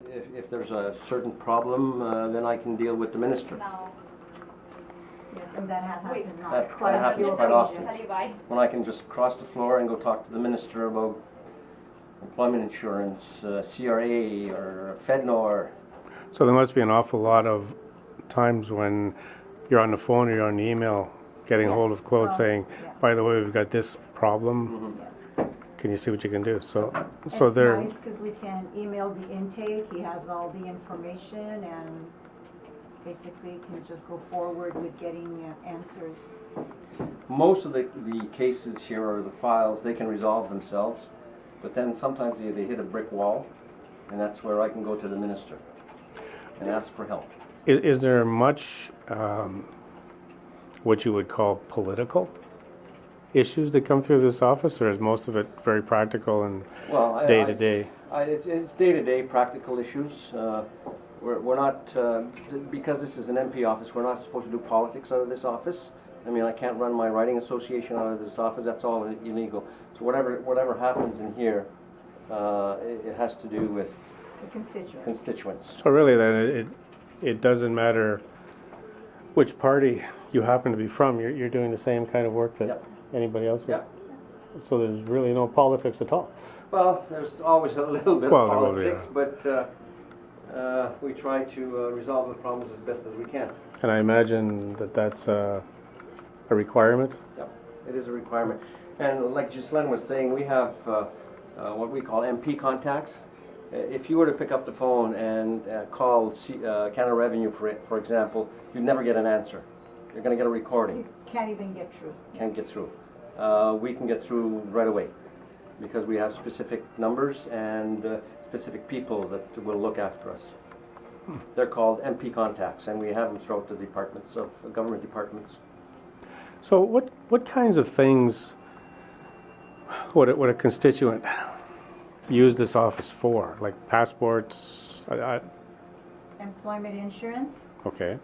If there's a certain problem, then I can deal with the minister. No. Yes, and that has happened now. That quite a happens few quite often. occasions. When I can just cross the floor and go talk to the minister about employment insurance, CRA or FedNor. So there must be an awful lot of times when you're on the phone or you're on the email getting a hold of Claude saying, by the way, we've got this problem. Yes. Can you see what you can do? So It's they're nice because we can email the intake, he has all the information, and basically can just go forward with getting answers. Most of the cases here or the files, they can resolve themselves, but then sometimes they hit a brick wall, and that's where I can go to the minister and ask for help. Is there much what you would call political issues that come through this office, or is most of it very practical and day to day? It's day-to-day practical issues. We're not, because this is an MP office, we're not supposed to do politics out of this office. I mean, I can't run my writing association out of this office, that's all illegal. So whatever happens in here, it has to do with The constituents. So really then it doesn't matter which party you happen to be from, you're doing the same kind of work that anybody else would. Yep. So there's really no politics at all. Well, there's always a little bit Well, of there will be, politics, but we try to resolve the problems as best as we can. And I imagine that that's a requirement. Yep, it is a requirement. And like Ghislaine was saying, we have what we call MP contacts. If you were to pick up the phone and call Canada Revenue, for example, you'd never get an answer. You're going to get a recording. You can't even get through. Can't get through. We can get through right away because we have specific numbers and specific people that will look after us. They're called MP contacts, and we have them throughout the departments of government departments. So what kinds of things would a constituent use this office for? Like passports? Employment insurance, Okay.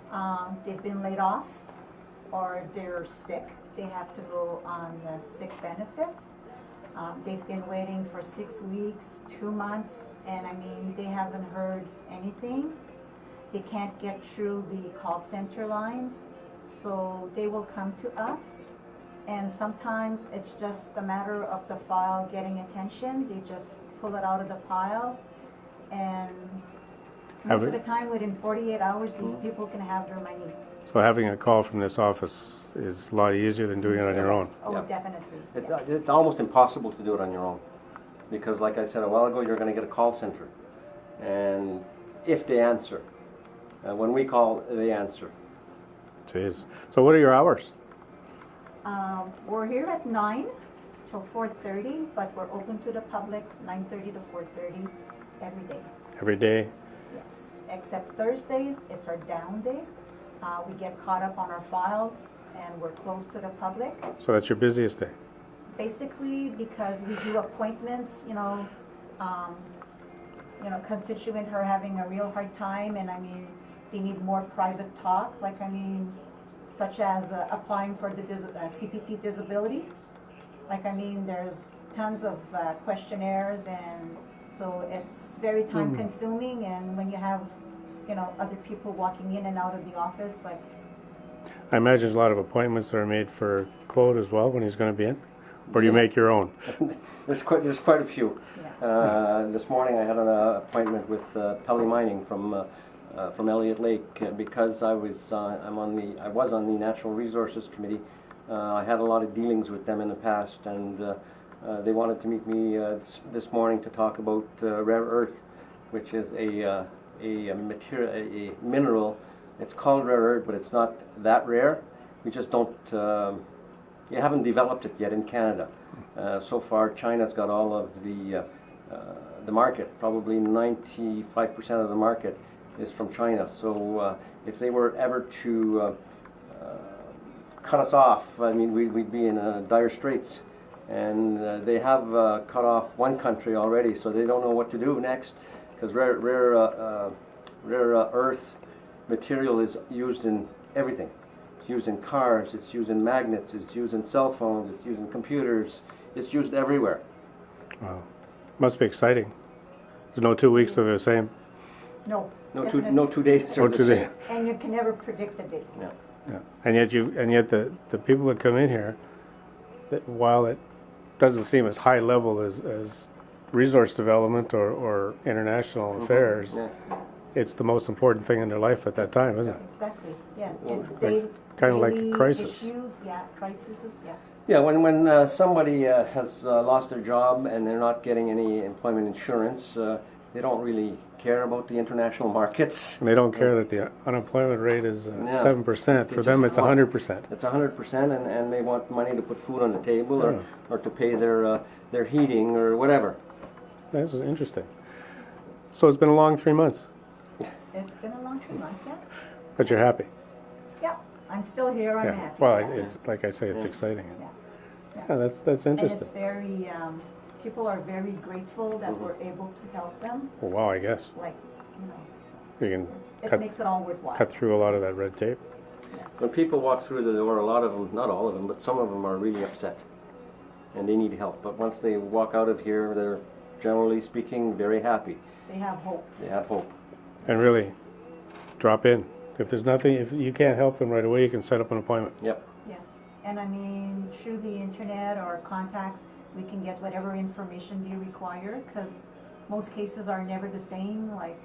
they've been laid off or they're sick. They have to go on the sick benefits. They've been waiting for 6 weeks, 2 months, and I mean, they haven't heard anything. They can't get through the call center lines, so they will come to us. And sometimes it's just a matter of the file getting attention. They just pull it out of the pile, and most of the time, within 48 hours, these people can have their money. So having a call from this office is a lot easier than doing it on your own. Yes. Oh, Yeah. definitely. It's almost impossible to do it on your own because, like I said a while ago, you're going to get a call center, and if they answer, when we call, they answer. Jeez. So what are your hours? We're here at 9 till 4:30, but we're open to the public 9:30 to 4:30 every day. Every day? Yes, except Thursdays, it's our down day. We get caught up on our files and we're closed to the public. So that's your busiest day? Basically, because we do appointments, constituent are having a real hard time, and I mean, they need more private talk, like, I mean, such as applying for the CPP disability. Like, I mean, there's tons of questionnaires, and so it's very time consuming, and when you have, other people walking in and out of the office, like. I imagine there's a lot of appointments that are made for Claude as well when he's going to be in? Or do you make your own? There's quite a few. Yeah. This morning I had an appointment with Pelly Mining from Elliott Lake because I was on the Natural Resources Committee. I had a lot of dealings with them in the past, and they wanted to meet me this morning to talk about rare earth, which is a mineral. It's called rare earth, but it's not that rare. We just don't. You haven't developed it yet in Canada. So far, China's got all of the market. Probably 95% of the market is from China. So if they were ever to cut us off, I mean, we'd be in dire straits. And they have cut off one country already, so they don't know what to do next, because rare earth material is used in everything. It's used in cars, it's used in magnets, it's used in cell phones, it's used in computers, it's used everywhere. Wow. Must be exciting. There's no 2 weeks that are the same. No. No definitely. 2 days Or are the today. same. And you can never predict a date. Yeah. Yeah. And yet the people that come in here, that while it doesn't seem as high level as resource development or international affairs, Yeah. it's the most important thing in their life at that time, isn't it? Exactly, yes. Well, It's kind of like a daily crisis. issues, yeah, crises, yeah. Yeah, when somebody has lost their job and they're not getting any employment insurance, they don't really care about the international markets. And they don't care that the unemployment rate is Yeah. 7%. For They them, just it's want- 100%. It's 100%, and they want money to put food on the table Yeah. or to pay their heating or whatever. This is interesting. So it's been a long 3 months, It's been a long 2 months, yeah. but you're happy. Yeah, I'm still here, I'm Yeah. happy. Well, yeah. it's like I say, it's Yeah. exciting. Yeah. Yeah, that's And it's interesting. very, people are very grateful that we're able to help them, Well, wow, I guess like, you know, so you can it cut makes it all worthwhile. cut through a lot of that red tape. Yes. When people walk through the door, a lot of them, not all of them, but some of them are really upset, and they need help. But once they walk out of here, they're generally speaking very happy. They have hope. They have hope. And really, drop in. If there's nothing, if you can't help them right away, you can set up an appointment. Yep. Yes, and I mean, through the internet or contacts, we can get whatever information they require, because most cases are never the same, like,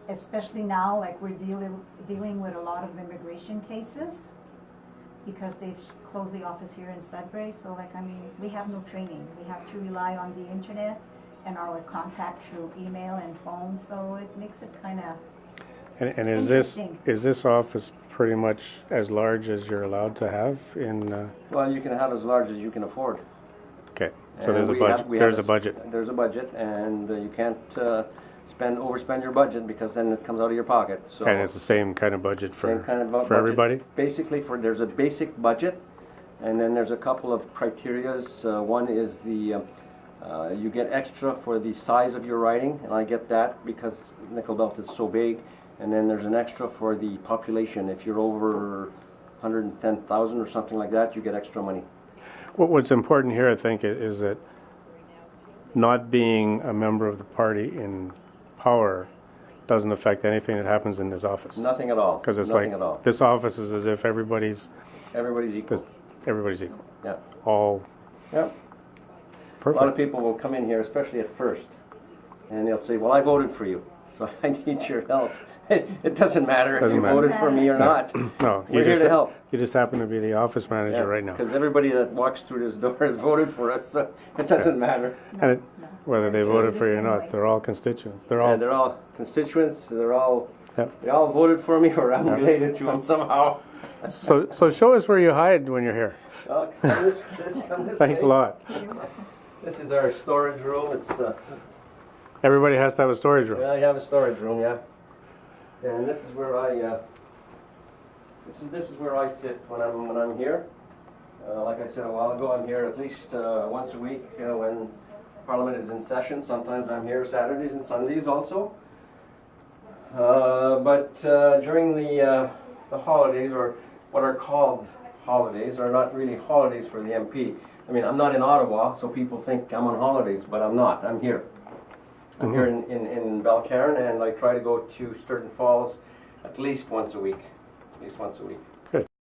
especially now, like, we're dealing with a lot of immigration cases, because they've closed the office here in Sudbury, so like, I mean, we have no training. We have to rely on the internet and our contact through email and phone, so it makes it kinda, And Interesting. is this office pretty much as large as you're allowed to have in? Well, you can have as large as you can afford. Okay, so And there's a we budget. have- we There's have a budget. There's a budget, and you can't overspend your budget, because then it comes out of your pocket. So And it's the same kind of budget for same kind of for budget. everybody. Basically, there's a basic budget, and then there's a couple of criterias. One is you get extra for the size of your riding, and I get that because Nickel Belt is so big. And then there's an extra for the population. If you're over 110,000 or something like that, you get extra money. What's important here, I think, is that not being a member of the party in power doesn't affect anything that happens in this office. Nothing at all. Because it's Nothing like at all. this office is as if everybody's Everybody's equal. equal. Yeah. All Yeah. A lot of perfect. people will come in here, especially at first, and they'll say, "Well, I voted for you, so I need your help." It doesn't matter if Doesn't you matter. voted for me or not. No, We're here to help. You just happen to be the office manager right now. Because everybody that walks through this door has voted for us, so it doesn't matter. And it, no. whether they They're voted treated for you or the same not, way. they're all constituents. And they're all constituents. Yep. They all voted for me, or I'm Yep. related to them somehow. So show us where you hide when you're here. Come this Thanks a way. lot. This is our storage room. It's Everybody has to have a storage room. I have a storage room, yeah. And this is where this is where I sit when I'm here. Like I said a while ago, I'm here at least once a week when Parliament is in session. Sometimes I'm here Saturdays and Sundays also. But during the holidays, or what are called holidays, are not really holidays for the MP. I mean, I'm not in Ottawa, so people think I'm on holidays, but I'm not. I'm here. I'm here in Val Caron, and I try to go to Sturgeon Falls at least once a week. At least once a week.